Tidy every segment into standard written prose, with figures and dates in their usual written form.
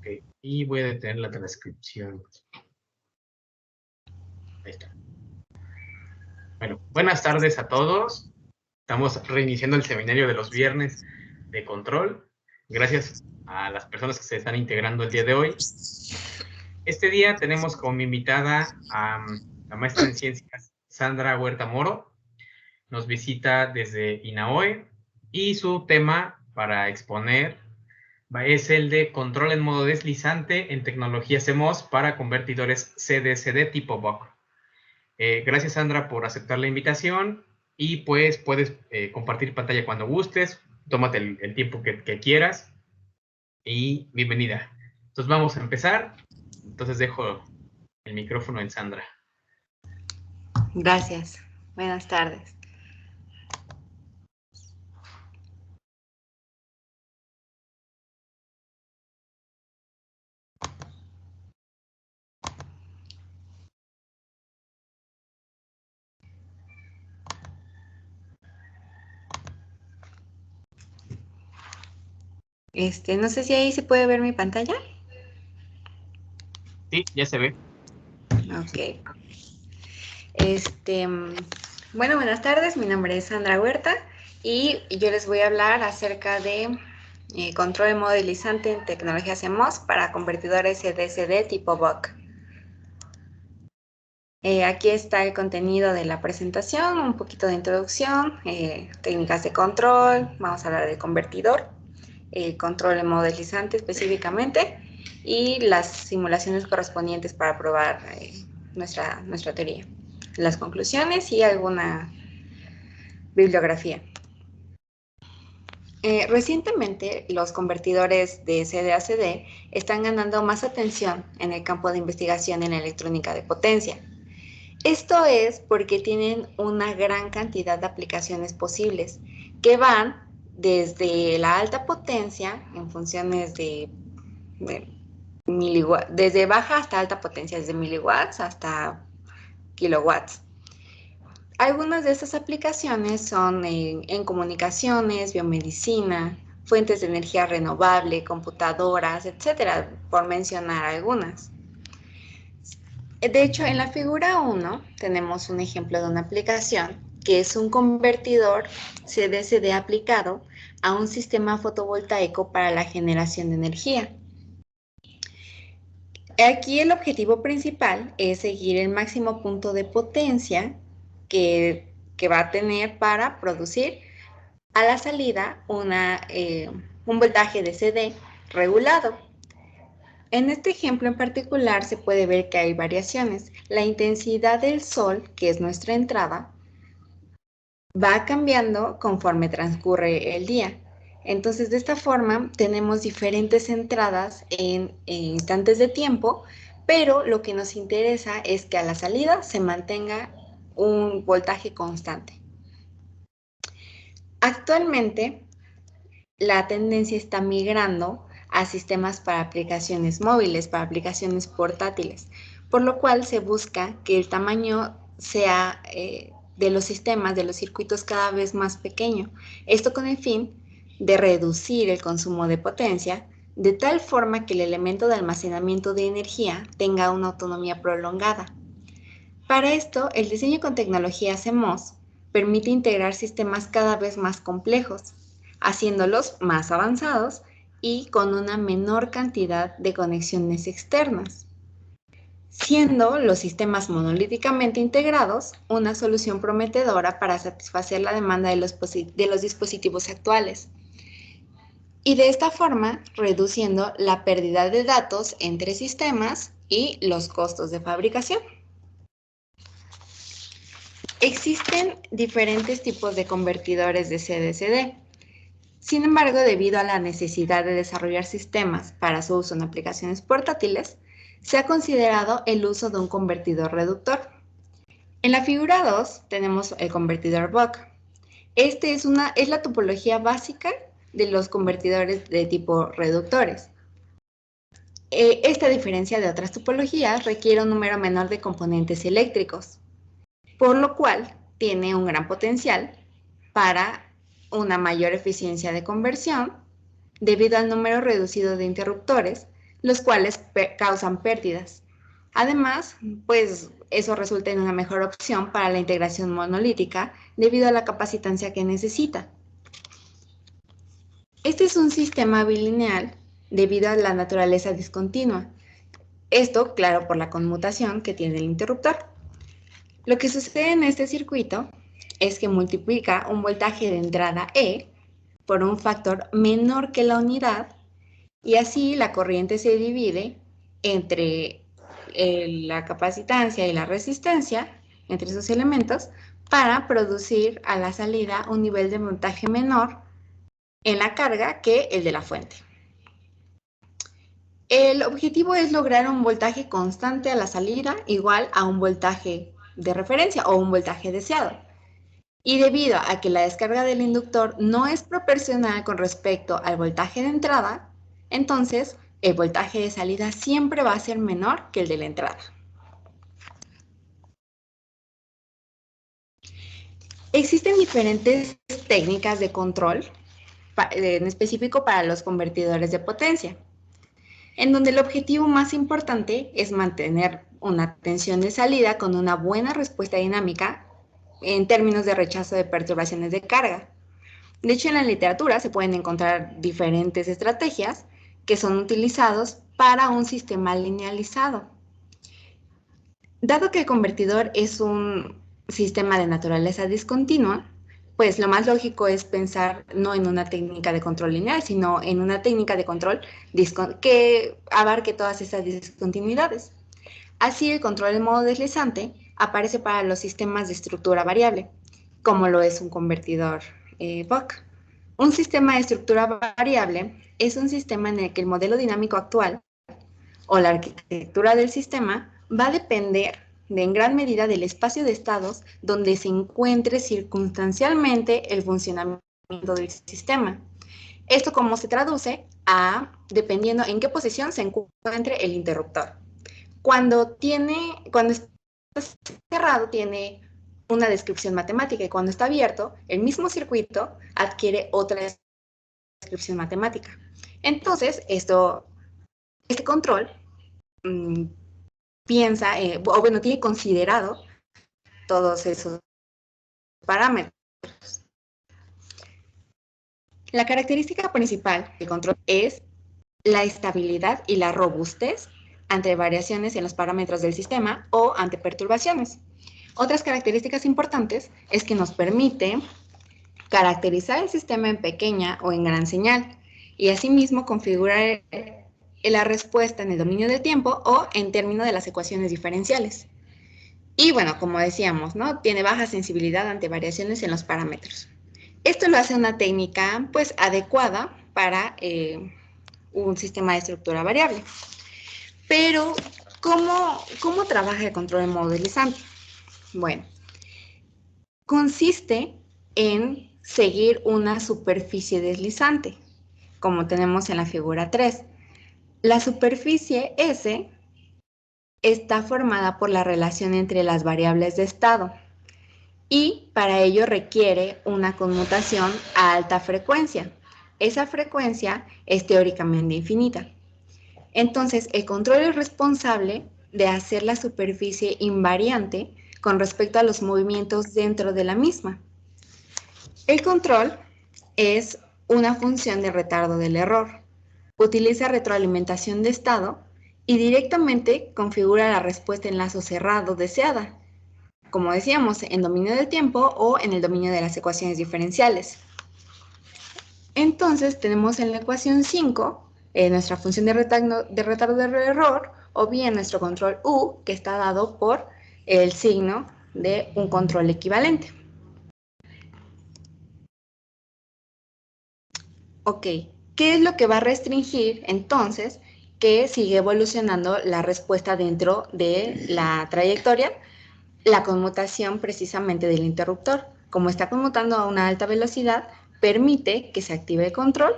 Ok, y voy a detener la transcripción. Ahí está. Bueno, buenas tardes a todos. Estamos reiniciando el seminario de los viernes de control. Gracias a las personas que se están integrando el día de hoy. Este día tenemos como invitada a la maestra en ciencias Sandra Huerta Moro. Nos visita desde INAOE y su tema para exponer es el de control en modo deslizante en tecnología CMOS para convertidores CDCD tipo BOC. Gracias, Sandra, por aceptar la invitación y pues puedes compartir pantalla cuando gustes, tómate el tiempo que quieras y bienvenida. Entonces vamos a empezar. Entonces dejo el micrófono en Sandra. Gracias. Buenas tardes. No sé si ahí se puede ver mi pantalla. Sí, ya se ve. Ok. Bueno, buenas tardes. Mi nombre es Sandra Huerta y yo les voy a hablar acerca de control de modo deslizante en tecnología CMOS para convertidores CDCD tipo BOC. Aquí está el contenido de la presentación, un poquito de introducción, técnicas de control, vamos a hablar del convertidor, control en modo deslizante específicamente y las simulaciones correspondientes para probar nuestra teoría, las conclusiones y alguna bibliografía. Recientemente, los convertidores de CD a CD están ganando más atención en el campo de investigación en electrónica de potencia. Esto es porque tienen una gran cantidad de aplicaciones posibles que van desde la alta potencia en funciones de miliwatts, desde baja hasta alta potencia, desde miliwatts hasta kilowatts. Algunas de estas aplicaciones son en comunicaciones, biomedicina, fuentes de energía renovable, computadoras, etcétera, por mencionar algunas. De hecho, en la figura 1 tenemos un ejemplo de una aplicación que es un convertidor CDCD aplicado a un sistema fotovoltaico para la generación de energía. Aquí el objetivo principal es seguir el máximo punto de potencia que va a tener para producir a la salida un voltaje de CD regulado. En este ejemplo en particular se puede ver que hay variaciones. La intensidad del sol, que es nuestra entrada, va cambiando conforme transcurre el día. Entonces, de esta forma, tenemos diferentes entradas en instantes de tiempo, pero lo que nos interesa es que a la salida se mantenga un voltaje constante. Actualmente, la tendencia está migrando a sistemas para aplicaciones móviles, para aplicaciones portátiles, por lo cual se busca que el tamaño sea de los sistemas, de los circuitos cada vez más pequeño. Esto con el fin de reducir el consumo de potencia, de tal forma que el elemento de almacenamiento de energía tenga una autonomía prolongada. Para esto, el diseño con tecnología CMOS permite integrar sistemas cada vez más complejos, haciéndolos más avanzados y con una menor cantidad de conexiones externas, siendo los sistemas monolíticamente integrados una solución prometedora para satisfacer la demanda de los dispositivos actuales. Y de esta forma, reduciendo la pérdida de datos entre sistemas y los costos de fabricación. Existen diferentes tipos de convertidores de CD-CD. Sin embargo, debido a la necesidad de desarrollar sistemas para su uso en aplicaciones portátiles, se ha considerado el uso de un convertidor reductor. En la figura 2 tenemos el convertidor BOC. Este es la topología básica de los convertidores de tipo reductores. Esta, a diferencia de otras topologías, requiere un número menor de componentes eléctricos, por lo cual tiene un gran potencial para una mayor eficiencia de conversión debido al número reducido de interruptores, los cuales causan pérdidas. Además, pues eso resulta en una mejor opción para la integración monolítica debido a la capacitancia que necesita. Este es un sistema bilineal debido a la naturaleza discontinua. Esto, claro, por la conmutación que tiene el interruptor. Lo que sucede en este circuito es que multiplica un voltaje de entrada E por un factor menor que la unidad y así la corriente se divide entre la capacitancia y la resistencia, entre esos elementos, para producir a la salida un nivel de voltaje menor en la carga que el de la fuente. El objetivo es lograr un voltaje constante a la salida igual a un voltaje de referencia o un voltaje deseado. Y debido a que la descarga del inductor no es proporcional con respecto al voltaje de entrada, entonces el voltaje de salida siempre va a ser menor que el de la entrada. Existen diferentes técnicas de control, en específico para los convertidores de potencia, en donde el objetivo más importante es mantener una tensión de salida con una buena respuesta dinámica en términos de rechazo de perturbaciones de carga. De hecho, en la literatura se pueden encontrar diferentes estrategias que son utilizados para un sistema linealizado. Dado que el convertidor es un sistema de naturaleza discontinua, pues lo más lógico es pensar no en una técnica de control lineal, sino en una técnica de control que abarque todas esas discontinuidades. Así, el control en modo deslizante aparece para los sistemas de estructura variable, como lo es un convertidor Buck. Un sistema de estructura variable es un sistema en el que el modelo dinámico actual o la arquitectura del sistema va a depender en gran medida del espacio de estados donde se encuentre circunstancialmente el funcionamiento del sistema. Esto como se traduce a dependiendo en qué posición se encuentre el interruptor. Cuando está cerrado tiene una descripción matemática y cuando está abierto, el mismo circuito adquiere otra descripción matemática. Entonces, este control tiene considerado todos esos parámetros. La característica principal del control es la estabilidad y la robustez ante variaciones en los parámetros del sistema o ante perturbaciones. Otras características importantes es que nos permite caracterizar el sistema en pequeña o en gran señal y asimismo configurar la respuesta en el dominio del tiempo o en términos de las ecuaciones diferenciales. Y bueno, como decíamos, ¿no? Tiene baja sensibilidad ante variaciones en los parámetros. Esto lo hace una técnica pues adecuada para un sistema de estructura variable. Pero, ¿cómo trabaja el control en modo deslizante? Bueno, consiste en seguir una superficie deslizante, como tenemos en la figura 3. La superficie S está formada por la relación entre las variables de estado y para ello requiere una conmutación a alta frecuencia. Esa frecuencia es teóricamente infinita. Entonces, el control es responsable de hacer la superficie invariante con respecto a los movimientos dentro de la misma. El control es una función de retardo del error. Utiliza retroalimentación de estado y directamente configura la respuesta en lazo cerrado deseada, como decíamos, en dominio del tiempo o en el dominio de las ecuaciones diferenciales. Entonces, tenemos en la ecuación 5 nuestra función de retardo del error o bien nuestro control U, que está dado por el signo de un control equivalente. Ok, ¿qué es lo que va a restringir entonces que sigue evolucionando la respuesta dentro de la trayectoria? La conmutación precisamente del interruptor. Como está conmutando a una alta velocidad, permite que se active el control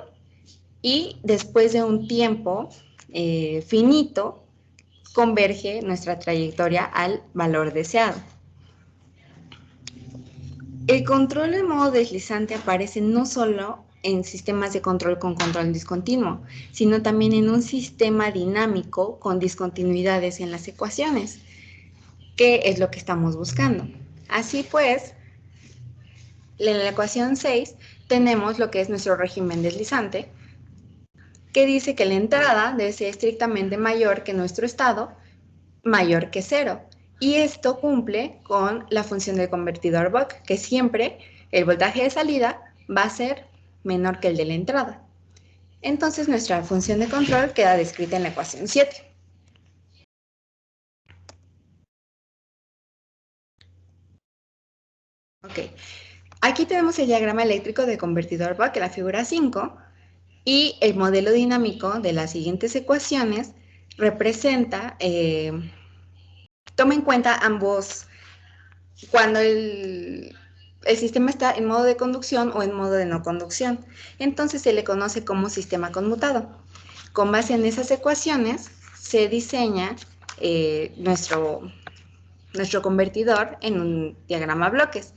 y después de un tiempo finito, converge nuestra trayectoria al valor deseado. El control en modo deslizante aparece no solo en sistemas de control con control discontinuo, sino también en un sistema dinámico con discontinuidades en las ecuaciones, que es lo que estamos buscando. Así pues, en la ecuación 6 tenemos lo que es nuestro régimen deslizante, que dice que la entrada debe ser estrictamente mayor que nuestro estado, mayor que 0. Y esto cumple con la función del convertidor Buck, que siempre el voltaje de salida va a ser menor que el de la entrada. Entonces nuestra función de control queda descrita en la ecuación 7. Ok, aquí tenemos el diagrama eléctrico del convertidor Buck en la figura 5 y el modelo dinámico de las siguientes ecuaciones representa, toma en cuenta ambos, cuando el sistema está en modo de conducción o en modo de no conducción. Entonces se le conoce como sistema conmutado. Con base en esas ecuaciones se diseña nuestro convertidor en un diagrama bloques.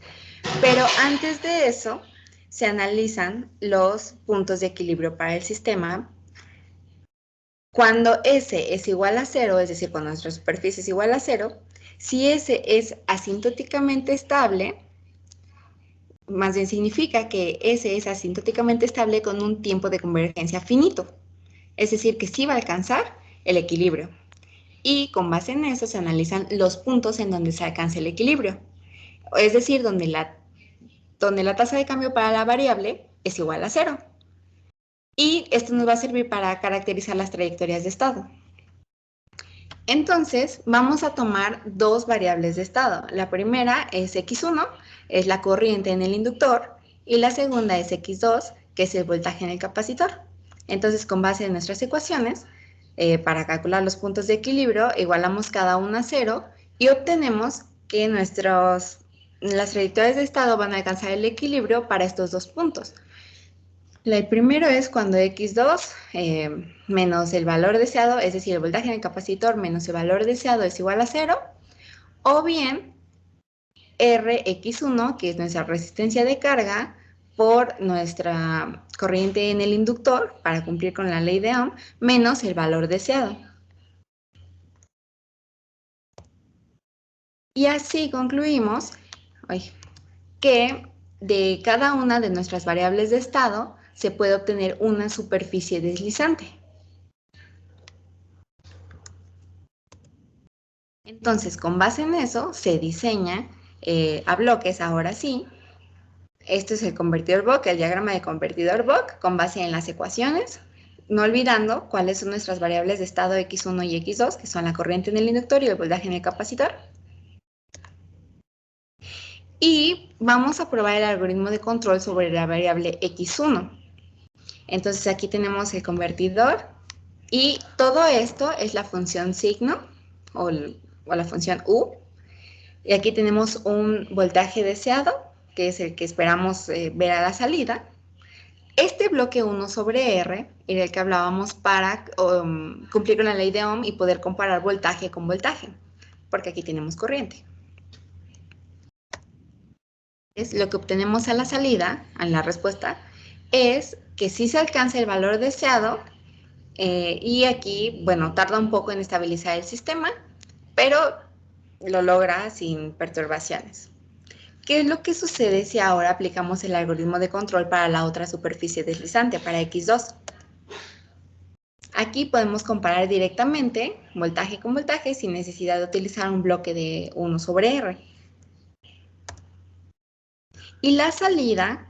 Pero antes de eso, se analizan los puntos de equilibrio para el sistema. Cuando S es igual a 0, es decir, cuando nuestra superficie es igual a 0, si S es asintóticamente estable, más bien significa que S es asintóticamente estable con un tiempo de convergencia finito. Es decir, que sí va a alcanzar el equilibrio. Y con base en eso se analizan los puntos en donde se alcanza el equilibrio. Es decir, donde la tasa de cambio para la variable es igual a 0. Y esto nos va a servir para caracterizar las trayectorias de estado. Entonces, vamos a tomar dos variables de estado. La primera es X1, es la corriente en el inductor, y la segunda es X2, que es el voltaje en el capacitor. Entonces, con base en nuestras ecuaciones, para calcular los puntos de equilibrio, igualamos cada una a 0 y obtenemos que las trayectorias de estado van a alcanzar el equilibrio para estos dos puntos. El primero es cuando X2 menos el valor deseado, es decir, el voltaje en el capacitor menos el valor deseado es igual a 0, o bien Rx1, que es nuestra resistencia de carga, por nuestra corriente en el inductor, para cumplir con la ley de Ohm, menos el valor deseado. Y así concluimos que de cada una de nuestras variables de estado se puede obtener una superficie deslizante. Entonces, con base en eso, se diseña a bloques, ahora sí. Este es el convertidor Buck, el diagrama de convertidor Buck, con base en las ecuaciones, no olvidando cuáles son nuestras variables de estado X1 y X2, que son la corriente en el inductor y el voltaje en el capacitor. Y vamos a probar el algoritmo de control sobre la variable X1. Entonces, aquí tenemos el convertidor y todo esto es la función signo o la función U. Y aquí tenemos un voltaje deseado, que es el que esperamos ver a la salida. Este bloque 1 sobre R era el que hablábamos para cumplir con la ley de Ohm y poder comparar voltaje con voltaje, porque aquí tenemos corriente. Lo que obtenemos a la salida, en la respuesta, es que sí se alcanza el valor deseado y aquí, bueno, tarda un poco en estabilizar el sistema, pero lo logra sin perturbaciones. ¿Qué es lo que sucede si ahora aplicamos el algoritmo de control para la otra superficie deslizante, para X2? Aquí podemos comparar directamente voltaje con voltaje sin necesidad de utilizar un bloque de 1 sobre R. Y la salida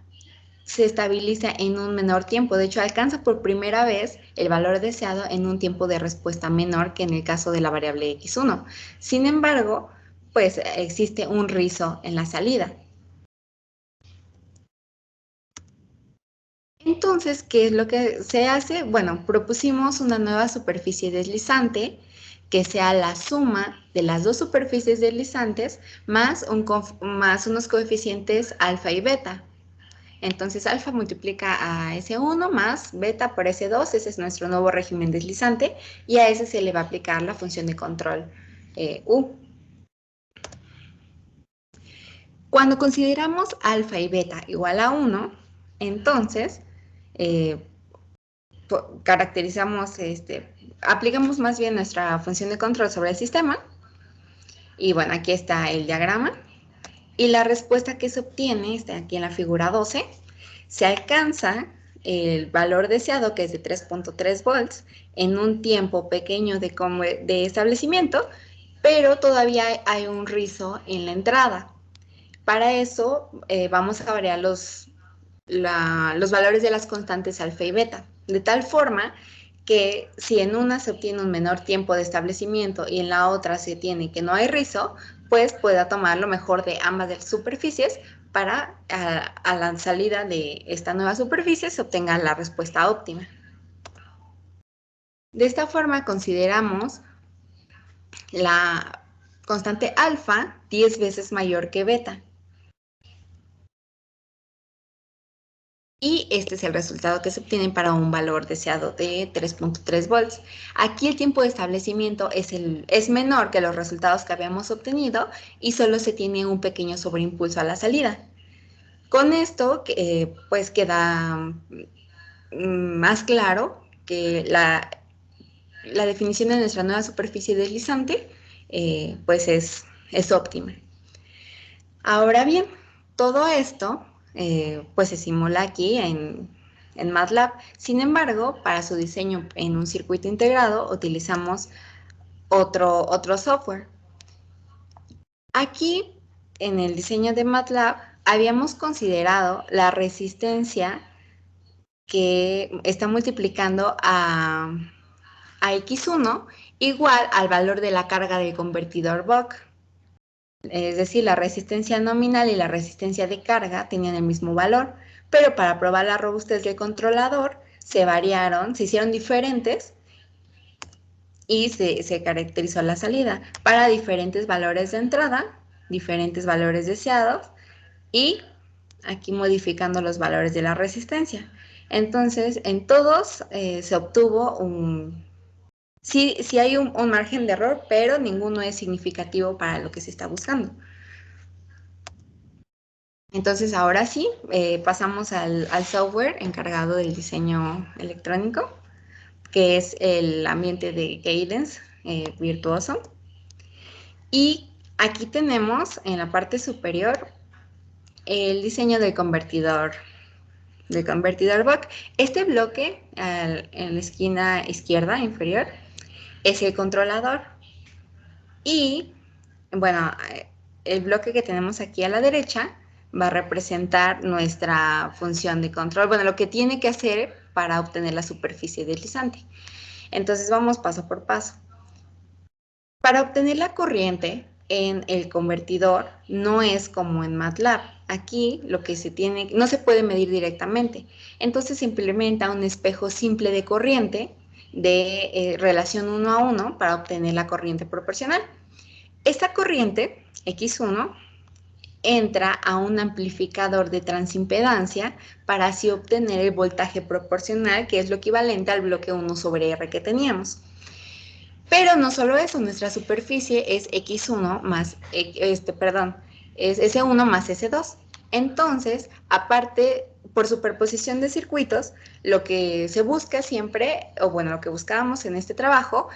se estabiliza en un menor tiempo. De hecho, alcanza por primera vez el valor deseado en un tiempo de respuesta menor que en el caso de la variable X1. Sin embargo, pues existe un rizo en la salida. Entonces, ¿qué es lo que se hace? Bueno, propusimos una nueva superficie deslizante que sea la suma de las dos superficies deslizantes más unos coeficientes alfa y beta. Entonces, alfa multiplica a S1 más beta por S2, ese es nuestro nuevo régimen deslizante, y a ese se le va a aplicar la función de control U. Cuando consideramos alfa y beta igual a 1, entonces caracterizamos, aplicamos más bien nuestra función de control sobre el sistema. Y bueno, aquí está el diagrama. Y la respuesta que se obtiene, está aquí en la figura 12, se alcanza el valor deseado, que es de 3.3 volts, en un tiempo pequeño de establecimiento, pero todavía hay un rizo en la entrada. Para eso vamos a variar los valores de las constantes alfa y beta, de tal forma que si en una se obtiene un menor tiempo de establecimiento y en la otra se tiene que no hay rizo, pues pueda tomar lo mejor de ambas de las superficies para a la salida de esta nueva superficie se obtenga la respuesta óptima. De esta forma consideramos la constante alfa 10 veces mayor que beta. Y este es el resultado que se obtiene para un valor deseado de 3.3 volts. Aquí el tiempo de establecimiento es menor que los resultados que habíamos obtenido y solo se tiene un pequeño sobreimpulso a la salida. Con esto, pues queda más claro que la definición de nuestra nueva superficie deslizante pues es óptima. Ahora bien, todo esto pues se simula aquí en MATLAB. Sin embargo, para su diseño en un circuito integrado utilizamos otro software. Aquí, en el diseño de MATLAB, habíamos considerado la resistencia que está multiplicando a X1 igual al valor de la carga del convertidor Buck. Es decir, la resistencia nominal y la resistencia de carga tenían el mismo valor, pero para probar la robustez del controlador se hicieron diferentes y se caracterizó la salida para diferentes valores de entrada, diferentes valores deseados y aquí modificando los valores de la resistencia. Entonces, en todos se obtuvo sí hay un margen de error, pero ninguno es significativo para lo que se está buscando. Entonces, ahora sí, pasamos al software encargado del diseño electrónico, que es el ambiente de Cadence Virtuoso. Y aquí tenemos en la parte superior el diseño del convertidor Buck. Este bloque en la esquina izquierda inferior es el controlador. Y, bueno, el bloque que tenemos aquí a la derecha va a representar nuestra función de control, bueno, lo que tiene que hacer para obtener la superficie deslizante. Entonces vamos paso por paso. Para obtener la corriente en el convertidor no es como en MATLAB. Aquí lo que no se puede medir directamente. Entonces se implementa un espejo simple de corriente de relación 1 a 1 para obtener la corriente proporcional. Esta corriente, X1, entra a un amplificador de transimpedancia para así obtener el voltaje proporcional, que es lo equivalente al bloque 1 sobre R que teníamos. Pero no solo eso, nuestra superficie es X1 más, es S1 más S2. Entonces, aparte, por superposición de circuitos, lo que se busca siempre, o bueno, lo que buscábamos en este trabajo,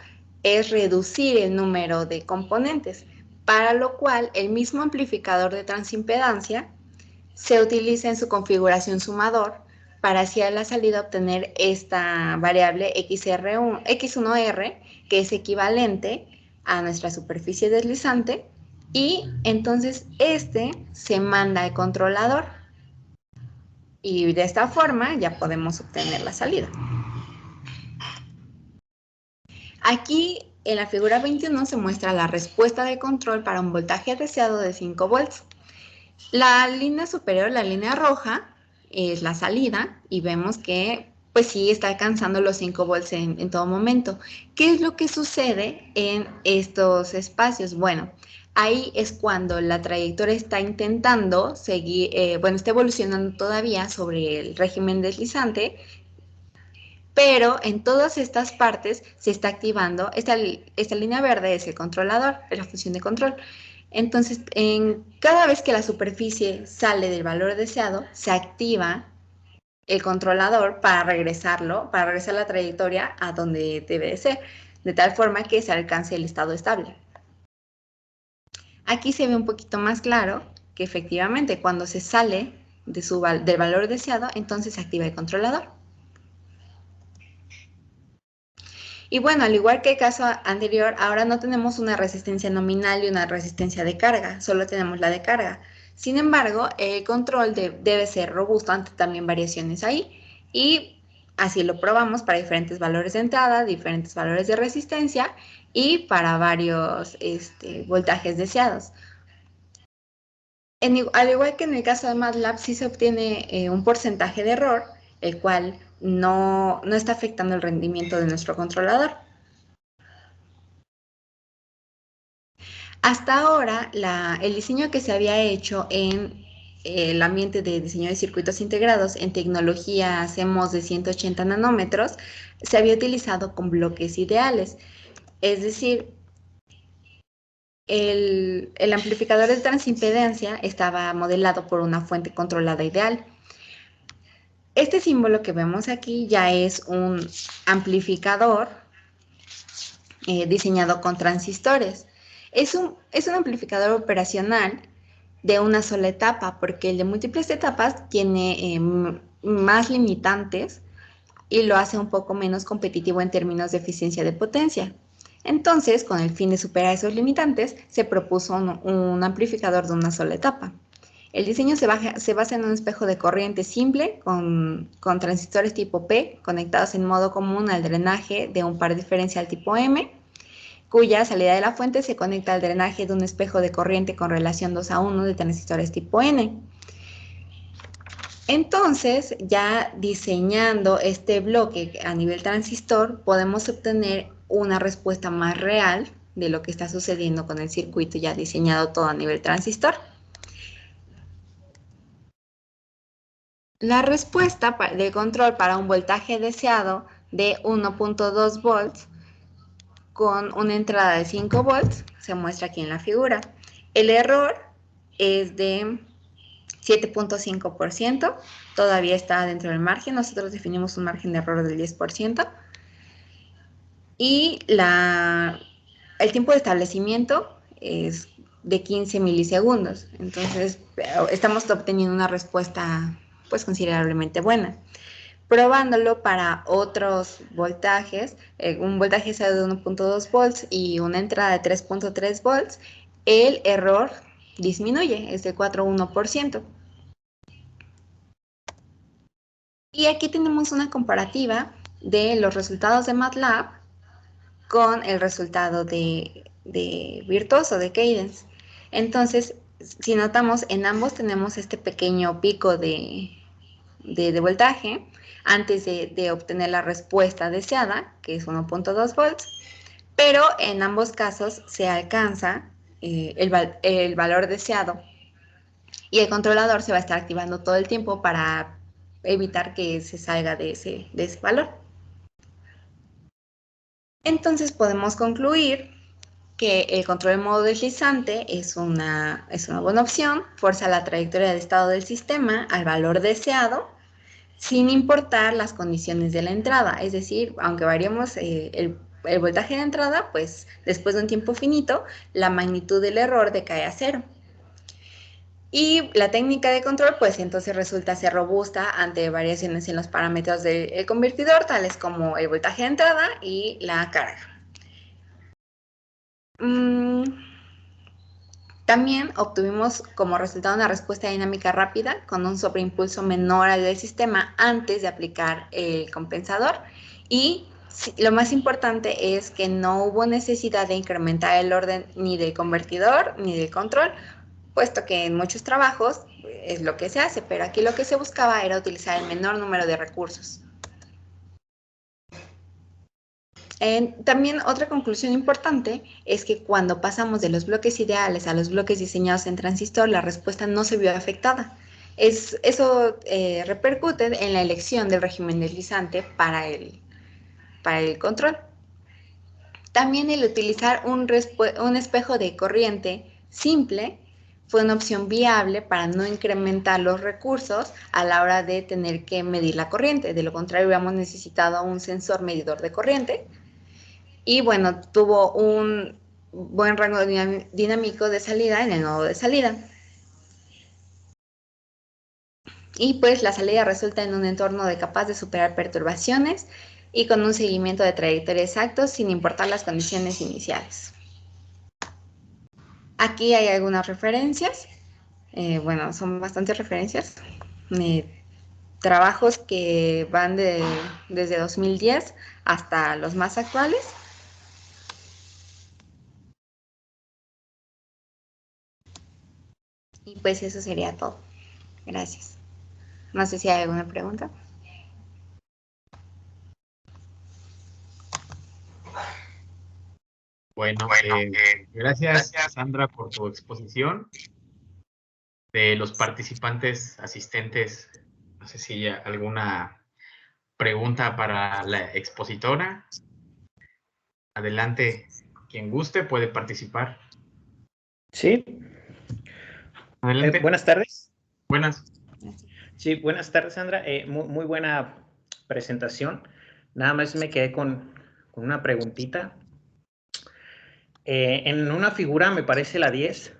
es reducir el número de componentes, para lo cual el mismo amplificador de transimpedancia se utiliza en su configuración sumador para así a la salida obtener esta variable X1R, que es equivalente a nuestra superficie deslizante, y entonces se manda al controlador. Y de esta forma ya podemos obtener la salida. Aquí en la figura 21 se muestra la respuesta de control para un voltaje deseado de 5 volts. La línea superior, la línea roja, es la salida y vemos que pues sí está alcanzando los 5 volts en todo momento. ¿Qué es lo que sucede en estos espacios? Bueno, ahí es cuando la trayectoria está intentando seguir, está evolucionando todavía sobre el régimen deslizante, pero en todas estas partes se está activando, esta línea verde es el controlador, es la función de control. Entonces, cada vez que la superficie sale del valor deseado, se activa el controlador para regresar la trayectoria a donde debe de ser, de tal forma que se alcance el estado estable. Aquí se ve un poquito más claro que efectivamente cuando se sale del valor deseado, entonces se activa el controlador. Y bueno, al igual que el caso anterior, ahora no tenemos una resistencia nominal y una resistencia de carga, solo tenemos la de carga. Sin embargo, el control debe ser robusto ante también variaciones ahí, y así lo probamos para diferentes valores de entrada, diferentes valores de resistencia y para varios voltajes deseados. Al igual que en el caso de MATLAB, sí se obtiene un porcentaje de error, el cual no está afectando el rendimiento de nuestro controlador. Hasta ahora, el diseño que se había hecho en el ambiente de diseño de circuitos integrados en tecnología CMOS de 180 nanómetros se había utilizado con bloques ideales. Es decir, el amplificador de transimpedancia estaba modelado por una fuente controlada ideal. Este símbolo que vemos aquí ya es un amplificador diseñado con transistores. Es un amplificador operacional de una sola etapa, porque el de múltiples etapas tiene más limitantes y lo hace un poco menos competitivo en términos de eficiencia de potencia. Entonces, con el fin de superar esos limitantes, se propuso un amplificador de una sola etapa. El diseño se basa en un espejo de corriente simple con transistores tipo P conectados en modo común al drenaje de un par diferencial tipo M, cuya salida de la fuente se conecta al drenaje de un espejo de corriente con relación 2:1 de transistores tipo N. Entonces, ya diseñando este bloque a nivel transistor, podemos obtener una respuesta más real de lo que está sucediendo con el circuito ya diseñado todo a nivel transistor. La respuesta de control para un voltaje deseado de 1.2 volts con una entrada de 5 volts se muestra aquí en la figura. El error es de 7.5%, todavía está dentro del margen, nosotros definimos un margen de error del 10%, y el tiempo de establecimiento es de 15 milisegundos, entonces estamos obteniendo una respuesta pues considerablemente buena. Probándolo para otros voltajes, un voltaje de 1.2 volts y una entrada de 3.3 volts, el error disminuye, es de 4.1%. Y aquí tenemos una comparativa de los resultados de MATLAB con el resultado de Virtuoso, de Cadence. Entonces, si notamos, en ambos tenemos este pequeño pico de voltaje antes de obtener la respuesta deseada, que es 1.2 volts, pero en ambos casos se alcanza el valor deseado y el controlador se va a estar activando todo el tiempo para evitar que se salga de ese valor. Entonces podemos concluir que el control en modo deslizante es una buena opción, forza la trayectoria de estado del sistema al valor deseado, sin importar las condiciones de la entrada. Es decir, aunque variemos el voltaje de entrada, pues después de un tiempo finito, la magnitud del error decae a 0. Y la técnica de control, pues entonces resulta ser robusta ante variaciones en los parámetros del convertidor, tales como el voltaje de entrada y la carga. También obtuvimos como resultado una respuesta dinámica rápida con un sobreimpulso menor al del sistema antes de aplicar el compensador, y lo más importante es que no hubo necesidad de incrementar el orden ni del convertidor ni del control, puesto que en muchos trabajos es lo que se hace, pero aquí lo que se buscaba era utilizar el menor número de recursos. También otra conclusión importante es que cuando pasamos de los bloques ideales a los bloques diseñados en transistor, la respuesta no se vio afectada. Eso repercute en la elección del régimen deslizante para el control. También el utilizar un espejo de corriente simple fue una opción viable para no incrementar los recursos a la hora de tener que medir la corriente. De lo contrario, hubiéramos necesitado un sensor medidor de corriente. Y bueno, tuvo un buen rango dinámico de salida en el nodo de salida. Y pues la salida resulta en un entorno capaz de superar perturbaciones y con un seguimiento de trayectoria exacto sin importar las condiciones iniciales. Aquí hay algunas referencias, bueno, son bastantes referencias, trabajos que van desde 2010 hasta los más actuales. Y pues eso sería todo. Gracias. No sé si hay alguna pregunta. Bueno, gracias Sandra por tu exposición. De los participantes asistentes, no sé si hay alguna pregunta para la expositora. Adelante, quien guste puede participar. Sí. Adelante. Buenas tardes. Buenas. Sí, buenas tardes, Sandra. Muy buena presentación. Nada más me quedé con una preguntita. En una figura, me parece la 10,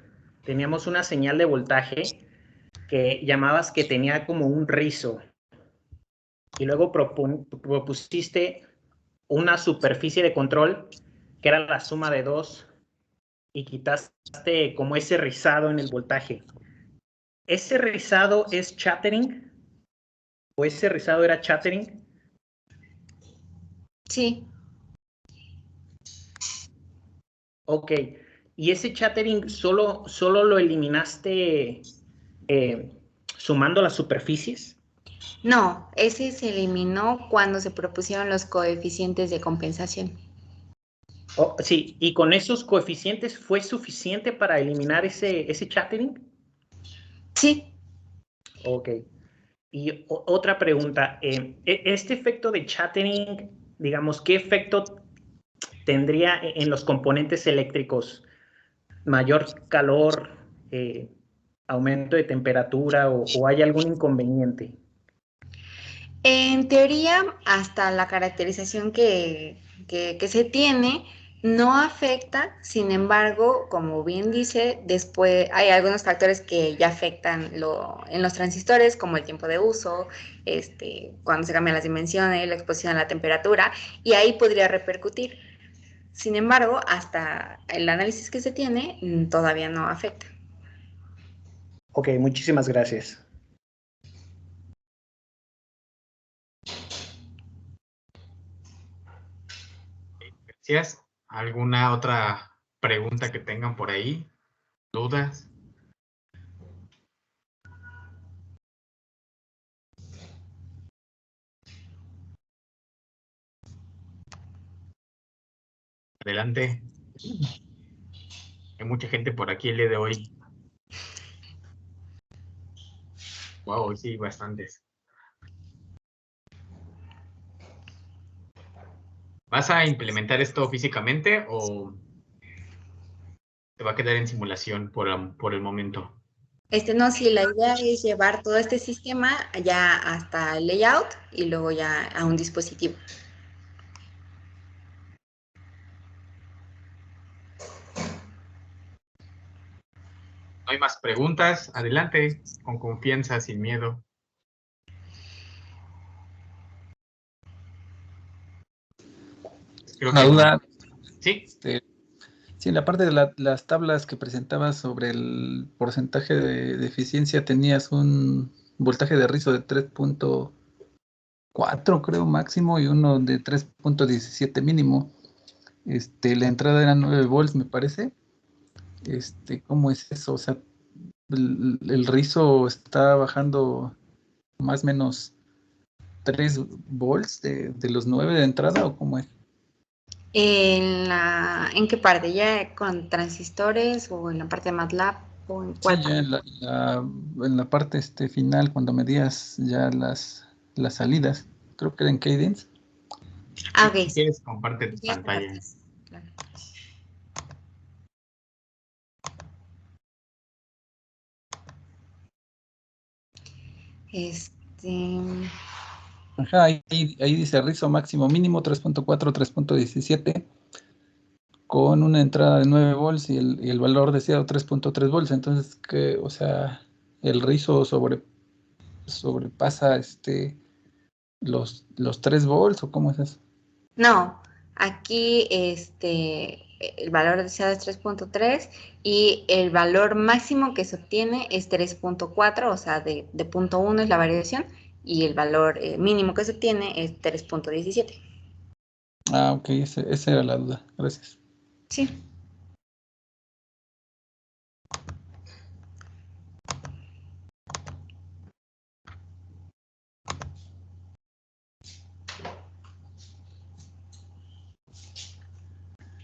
teníamos una señal de voltaje que llamabas que tenía como un rizo. Y luego propusiste una superficie de control que era la suma de 2 y quitaste como ese rizado en el voltaje. ¿Ese rizado es chattering? ¿O ese rizado era chattering? Sí. Ok. ¿Y ese chattering solo lo eliminaste sumando las superficies? No, ese se eliminó cuando se propusieron los coeficientes de compensación. Oh, sí, ¿y con esos coeficientes fue suficiente para eliminar ese chattering? Sí. Ok. Y otra pregunta, este efecto de chattering, digamos, ¿qué efecto tendría en los componentes eléctricos? ¿Mayor calor, aumento de temperatura o hay algún inconveniente? En teoría, hasta la caracterización que se tiene, no afecta. Sin embargo, como bien dice, después hay algunos factores que ya afectan en los transistores, como el tiempo de uso, cuando se cambian las dimensiones, la exposición a la temperatura, y ahí podría repercutir. Sin embargo, hasta el análisis que se tiene, todavía no afecta. Ok, muchísimas gracias. Gracias. ¿Alguna otra pregunta que tengan por ahí? ¿Dudas? Adelante. Hay mucha gente por aquí el día de hoy. Wow, sí, bastantes. ¿Vas a implementar esto físicamente o te va a quedar en simulación por el momento? No, sí, la idea es llevar todo este sistema ya hasta el layout y luego ya a un dispositivo. No hay más preguntas. Adelante, con confianza, sin miedo. Creo Una que no. duda. Sí. Sí, en la parte de las tablas que presentabas sobre el porcentaje de eficiencia tenías un voltaje de rizo de 3.4 creo máximo y uno de 3.17 mínimo. La entrada era 9 volts me parece. ¿Cómo es eso? O sea, el rizo está bajando más o menos 3 volts de los 9 de entrada o cómo es. ¿En qué parte? ¿Ya con transistores o en la parte de MATLAB o en cuál Sí, ya parte? en la parte final, cuando medías ya las salidas, creo que era en Cadence. Ah, ok, Si sí. quieres, comparte tu Ya pantalla. compartes. Claro. Ajá, ahí dice rizo máximo mínimo 3.4, 3.17 con una entrada de 9 volts y el valor deseado 3.3 volts. Entonces, o sea, el rizo sobrepasa los 3 volts, ¿o cómo es eso? No, aquí el valor deseado es 3.3 y el valor máximo que se obtiene es 3.4, o sea, de 0.1 es la variación y el valor mínimo que se obtiene es 3.17. Ah, ok, esa era la duda. Gracias. Sí.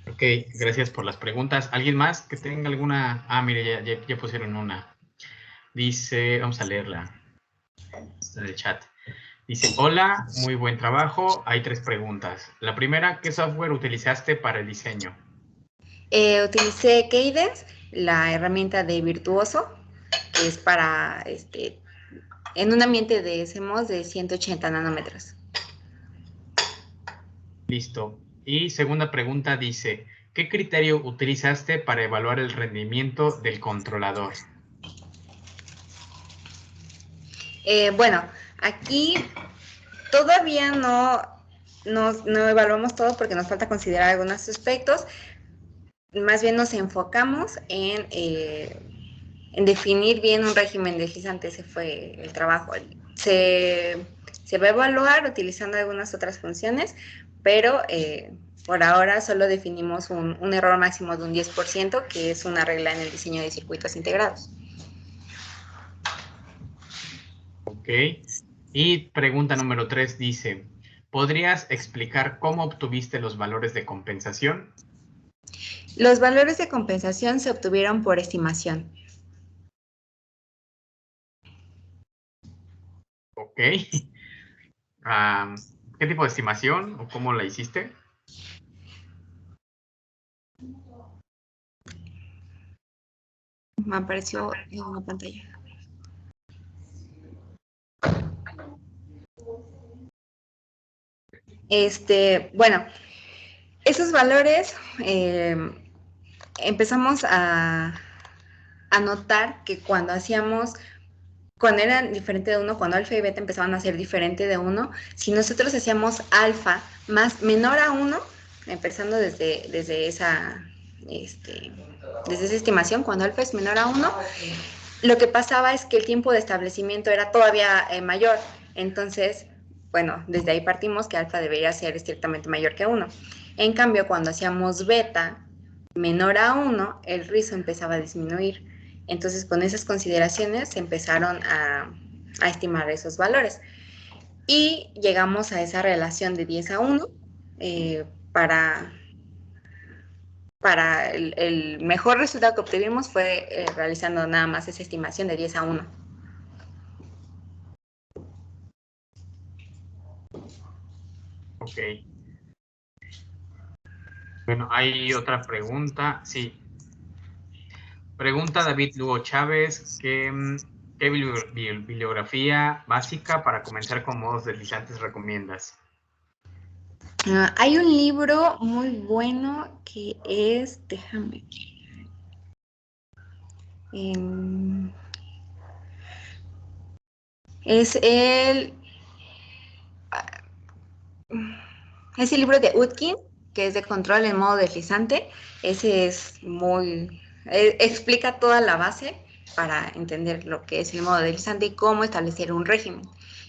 Ok, gracias por las preguntas. ¿Alguien más que tenga alguna? Ah, mire, ya pusieron una. Dice, vamos a leerla. Está en el chat. Dice, hola, muy buen trabajo. Hay 3 preguntas. La primera, ¿qué software utilizaste para el diseño? Utilicé Cadence, la herramienta de Virtuoso, que es para, en un ambiente de CMOS de 180 nanómetros. Listo. Y segunda pregunta dice, ¿qué criterio utilizaste para evaluar el rendimiento del controlador? Bueno, aquí todavía no evaluamos todo porque nos falta considerar algunos aspectos. Más bien nos enfocamos en definir bien un régimen deslizante. Ese fue el trabajo. Se va a evaluar utilizando algunas otras funciones, pero por ahora solo definimos un error máximo de un 10%, que es una regla en el diseño de circuitos integrados. Ok. Y pregunta número 3 dice, ¿podrías explicar cómo obtuviste los valores de compensación? Los valores de compensación se obtuvieron por estimación. Ok. ¿Qué tipo de estimación o cómo la hiciste? Me apareció en una pantalla. Bueno, esos valores empezamos a notar que cuando eran diferente de 1, cuando alfa y beta empezaban a ser diferente de 1, si nosotros hacíamos alfa menor a 1, empezando desde esa estimación, cuando alfa es menor a 1, lo que pasaba es que el tiempo de establecimiento era todavía mayor. Entonces, bueno, desde ahí partimos que alfa debería ser estrictamente mayor que 1. En cambio, cuando hacíamos beta menor a 1, el rizo empezaba a disminuir. Entonces, con esas consideraciones se empezaron a estimar esos valores. Y llegamos a esa relación de 10 a 1 para el mejor resultado que obtuvimos fue realizando nada más esa estimación de 10 a 1. Ok. Bueno, hay otra pregunta. Sí. Pregunta David Lugo Chávez, ¿qué bibliografía básica para comenzar con modos deslizantes recomiendas? Hay un libro muy bueno que es, déjame, es el libro de Utkin, que es de control en modo deslizante. Ese es explica toda la base para entender lo que es el modo deslizante y cómo establecer un régimen.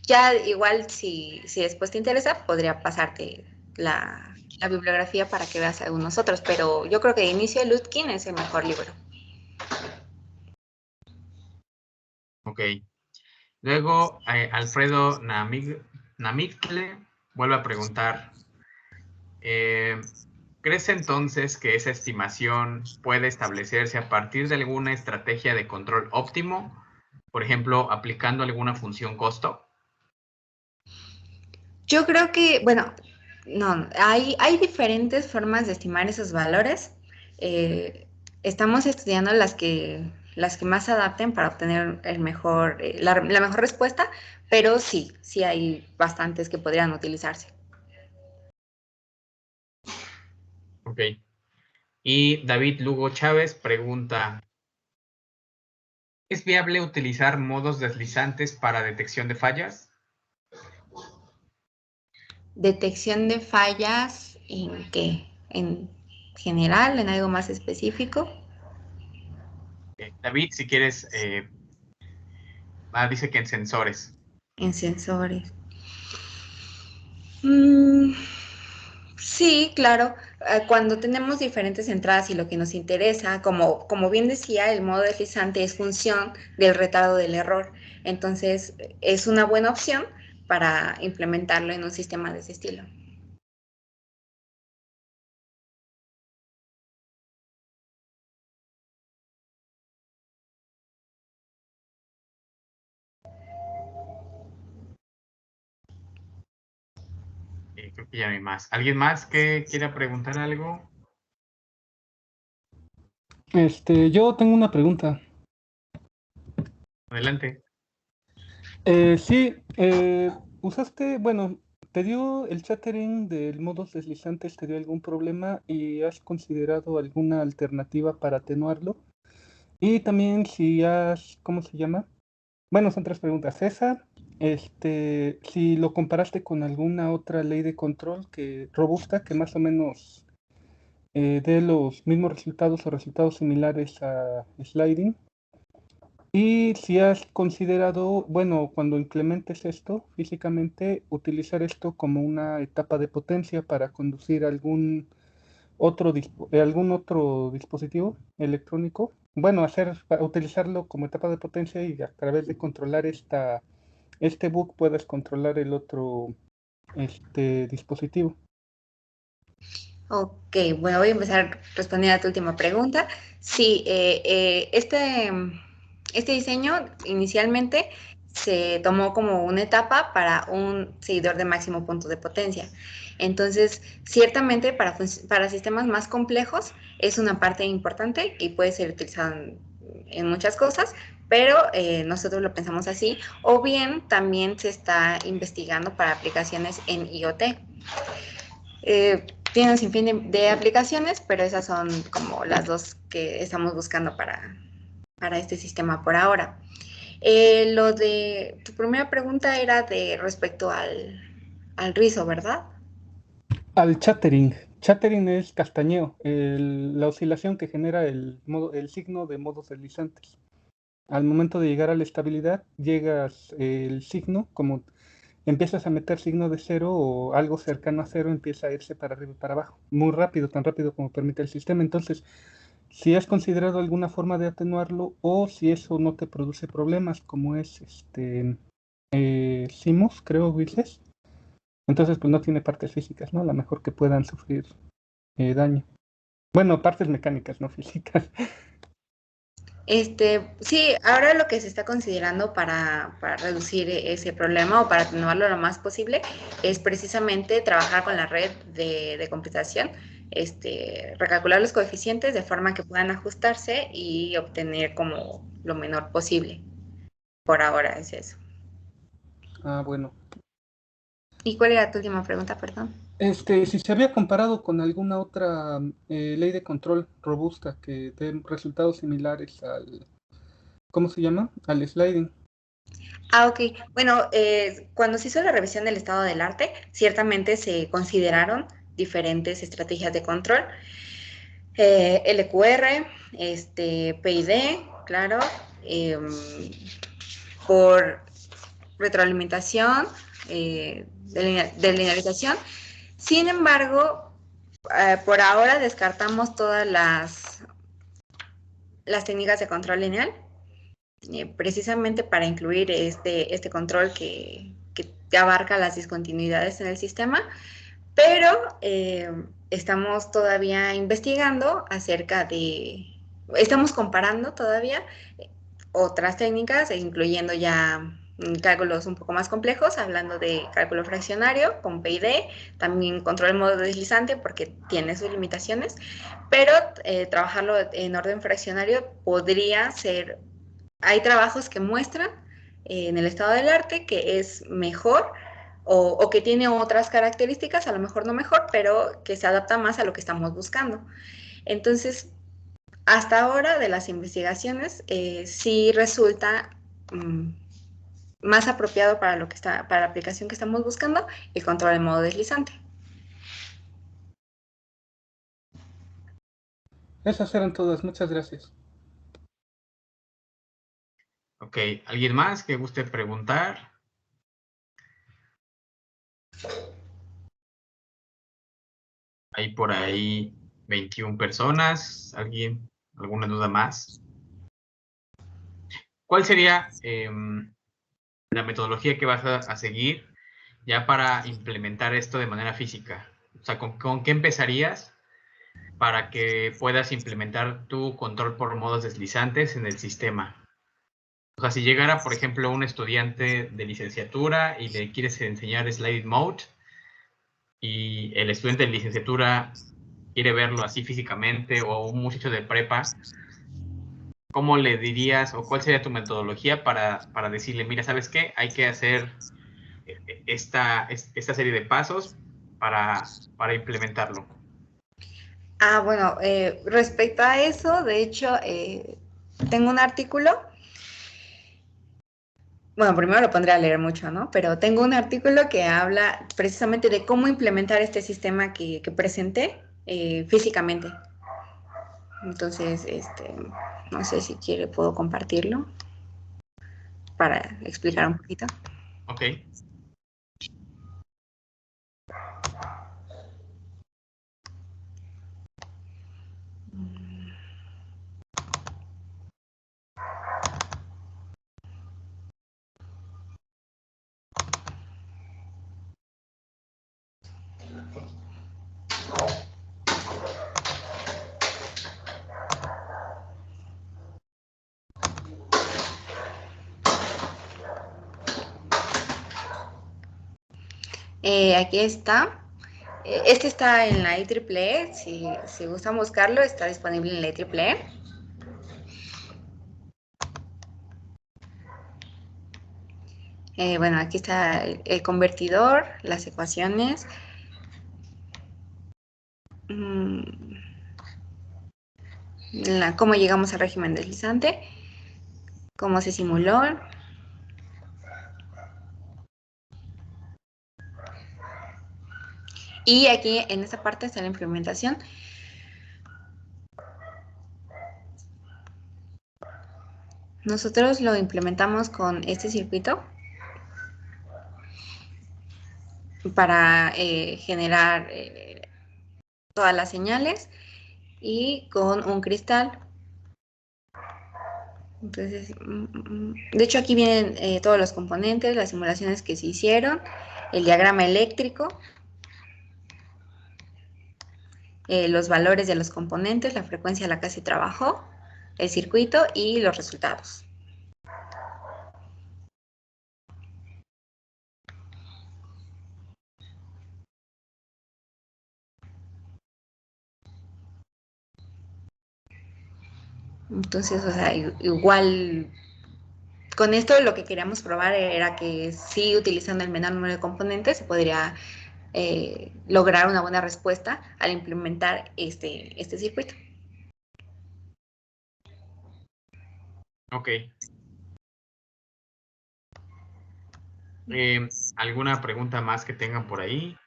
Ya igual, si después te interesa, podría pasarte la bibliografía para que veas algunos otros, pero yo creo que de inicio el Utkin es el mejor libro. Ok. Luego, Alfredo Namitle vuelve a preguntar, ¿crees entonces que esa estimación puede establecerse a partir de alguna estrategia de control óptimo? Por ejemplo, aplicando alguna función costo. Yo creo que, bueno, no, hay diferentes formas de estimar esos valores. Estamos estudiando las que las que más se adapten para obtener el mejor, la mejor respuesta, pero sí hay bastantes que podrían utilizarse. Ok. Y David Lugo Chávez pregunta, ¿es viable utilizar modos deslizantes para detección de fallas? ¿Detección de fallas en qué? ¿En general? ¿En algo más específico? David, si quieres, dice que en sensores. En sensores. Sí, claro. Cuando tenemos diferentes entradas y lo que nos interesa, como bien decía, el modo deslizante es función del retardo del error. Entonces, es una buena opción para implementarlo en un sistema de ese estilo. Creo que ya no hay más. ¿Alguien más que quiera preguntar algo? Yo tengo una pregunta. Adelante. Sí, usaste, bueno, ¿te dio el chattering del modos deslizantes, te dio algún problema y has considerado alguna alternativa para atenuarlo? Y también si has, ¿cómo se llama? Bueno, son tres preguntas. Esa, si lo comparaste con alguna otra ley de control robusta que más o menos dé los mismos resultados o resultados similares a sliding. Y si has considerado, bueno, cuando implementes esto físicamente, utilizar esto como una etapa de potencia para conducir algún otro dispositivo electrónico. Bueno, utilizarlo como etapa de potencia y a través de controlar este book puedes controlar el otro dispositivo. Ok, bueno, voy a empezar respondiendo a tu última pregunta. Sí, este diseño inicialmente se tomó como una etapa para un seguidor de máximo punto de potencia. Entonces, ciertamente para sistemas más complejos es una parte importante y puede ser utilizado en muchas cosas, pero nosotros lo pensamos así. O bien también se está investigando para aplicaciones en IoT. Tiene un sinfín de aplicaciones, pero esas son como las dos que estamos buscando para este sistema por ahora. Lo de tu primera pregunta era de respecto al rizo, ¿verdad? Al chattering. Chattering es castañeo, la oscilación que genera el signo de modos deslizantes. Al momento de llegar a la estabilidad, llegas el signo, como empiezas a meter signo de cero o algo cercano a cero, empieza a irse para arriba y para abajo. Muy rápido, tan rápido como permite el sistema. Entonces, si has considerado alguna forma de atenuarlo o si eso no te produce problemas, como es CMOS, creo, dices. Entonces, pues no tiene partes físicas, ¿no? A lo mejor que puedan sufrir daño. Bueno, partes mecánicas, no físicas. Sí, ahora lo que se está considerando para reducir ese problema o para atenuarlo lo más posible es precisamente trabajar con la red de computación, recalcular los coeficientes de forma que puedan ajustarse y obtener como lo menor posible. Por ahora es eso. Ah, bueno. ¿Y cuál era tu última pregunta, perdón? Si se había comparado con alguna otra ley de control robusta que dé resultados similares ¿cómo se llama? Al sliding. Ok. Bueno, cuando se hizo la revisión del estado del arte, ciertamente se consideraron diferentes estrategias de control. LQR, PID, claro, por retroalimentación, de linealización. Sin embargo, por ahora descartamos todas las técnicas de control lineal, precisamente para incluir este control que abarca las discontinuidades en el sistema, pero estamos todavía investigando estamos comparando todavía otras técnicas, incluyendo ya cálculos un poco más complejos, hablando de cálculo fraccionario con PID, también control el modo deslizante porque tiene sus limitaciones, pero trabajarlo en orden fraccionario podría ser, hay trabajos que muestran en el estado del arte que es mejor o que tiene otras características, a lo mejor no mejor, pero que se adapta más a lo que estamos buscando. Entonces, hasta ahora de las investigaciones, sí resulta más apropiado para lo que está, para la aplicación que estamos buscando, el control en modo deslizante. Esas eran todas, muchas gracias. Ok, ¿alguien más que guste preguntar? Hay por ahí 21 personas. ¿Alguien? ¿Alguna duda más? ¿Cuál sería la metodología que vas a seguir ya para implementar esto de manera física? O sea, ¿con qué empezarías para que puedas implementar tu control por modos deslizantes en el sistema? O sea, si llegara, por ejemplo, un estudiante de licenciatura y le quieres enseñar sliding mode y el estudiante de licenciatura quiere verlo así físicamente, o un muchacho de prepa, ¿cómo le dirías o cuál sería tu metodología para decirle, mira, ¿sabes qué? Hay que hacer esta serie de pasos para implementarlo? Bueno, respecto a eso, de hecho, tengo un artículo. Bueno, primero lo pondré a leer mucho, ¿no? Pero tengo un artículo que habla precisamente de cómo implementar este sistema que presenté físicamente. Entonces, no sé si quiere, puedo compartirlo para explicar un poquito. Ok. Aquí está. Este está en la IEEE, si gustan buscarlo, está disponible en la IEEE. Bueno, aquí está el convertidor, las ecuaciones. Cómo llegamos al régimen deslizante, cómo se simuló. Y aquí en esta parte está la implementación. Nosotros lo implementamos con este circuito para generar todas las señales y con un cristal. Entonces, de hecho aquí vienen todos los componentes, las simulaciones que se hicieron, el diagrama eléctrico, los valores de los componentes, la frecuencia a la que se trabajó, el circuito y los resultados. Entonces, o sea, igual con esto lo que queríamos probar era que sí, utilizando el menor número de componentes se podría lograr una buena respuesta al implementar este circuito. Ok. ¿Alguna pregunta más que tengan por ahí?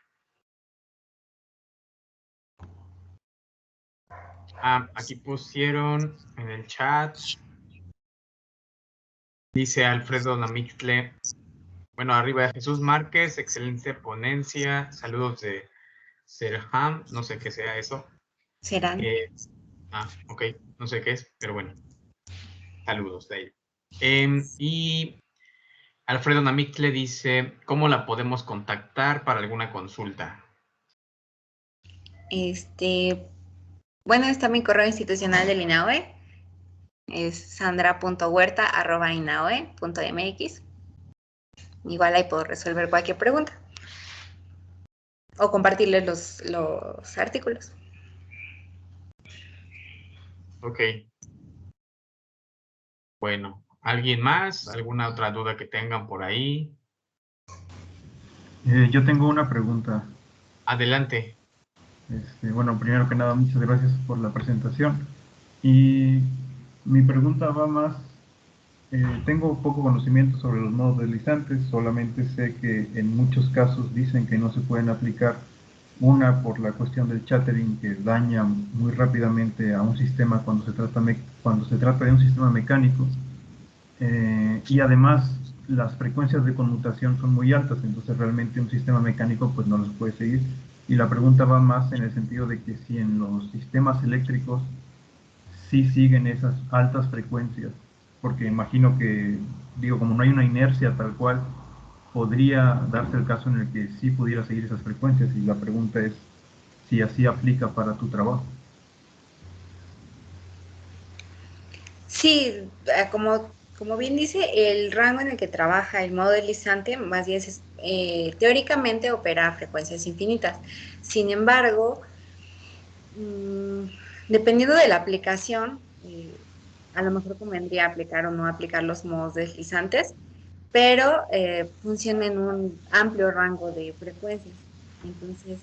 Aquí pusieron en el chat. Dice Alfredo Namixle. Bueno, arriba Jesús Márquez, excelente ponencia. Saludos de Serham, no sé qué sea eso. ¿Serán? Ok, no sé qué es, pero bueno. Saludos de ahí. Y Alfredo Namixle dice, ¿cómo la podemos contactar para alguna consulta? Bueno, está mi correo institucional del INAOE, es sandra.huerta@inaoe.mx. igual ahí puedo resolver cualquier pregunta. O compartirles los artículos. Ok. Bueno, ¿alguien más? ¿Alguna otra duda que tengan por ahí? Yo tengo una pregunta. Adelante. Bueno, primero que nada, muchas gracias por la presentación. Y mi pregunta va más, tengo poco conocimiento sobre los modos deslizantes, solamente sé que en muchos casos dicen que no se pueden aplicar, una por la cuestión del chattering que daña muy rápidamente a un sistema cuando se trata de un sistema mecánico, y además las frecuencias de conmutación son muy altas, entonces realmente un sistema mecánico pues no los puede seguir. Y la pregunta va más en el sentido de que si en los sistemas eléctricos sí siguen esas altas frecuencias, porque imagino que, digo, como no hay una inercia tal cual, podría darse el caso en el que sí pudiera seguir esas frecuencias, y la pregunta es si así aplica para tu trabajo. Sí, como bien dice, el rango en el que trabaja el modo deslizante más bien es, teóricamente opera a frecuencias infinitas. Sin embargo, dependiendo de la aplicación, a lo mejor convendría aplicar o no aplicar los modos deslizantes, pero funciona en un amplio rango de frecuencias. Entonces,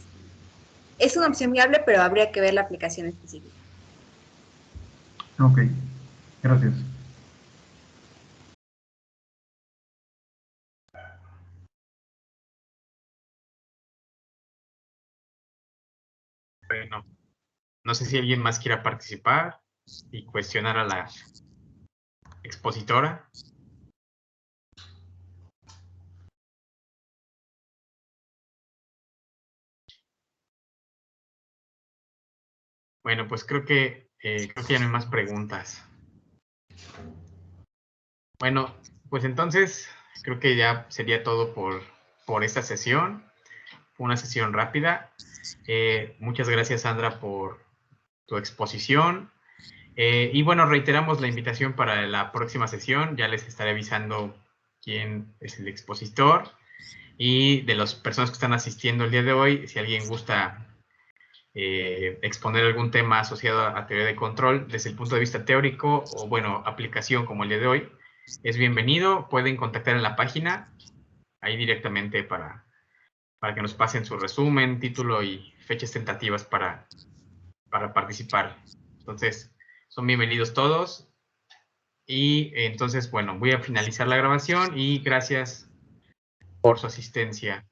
es una opción viable, pero habría que ver la aplicación específica. Ok, gracias. Bueno, no sé si alguien más quiera participar y cuestionar a la expositora. Bueno, pues creo que ya no hay más preguntas. Bueno, pues entonces creo que ya sería todo por esta sesión. Fue una sesión rápida. Muchas gracias, Sandra, por tu exposición. Y bueno, reiteramos la invitación para la próxima sesión. Ya les estaré avisando quién es el expositor. Y de las personas que están asistiendo el día de hoy, si alguien gusta exponer algún tema asociado a teoría de control desde el punto de vista teórico o, bueno, aplicación como el día de hoy, es bienvenido. Pueden contactar en la página ahí directamente para que nos pasen su resumen, título y fechas tentativas para participar. Entonces, son bienvenidos todos. Y entonces, bueno, voy a finalizar la grabación y gracias por su asistencia.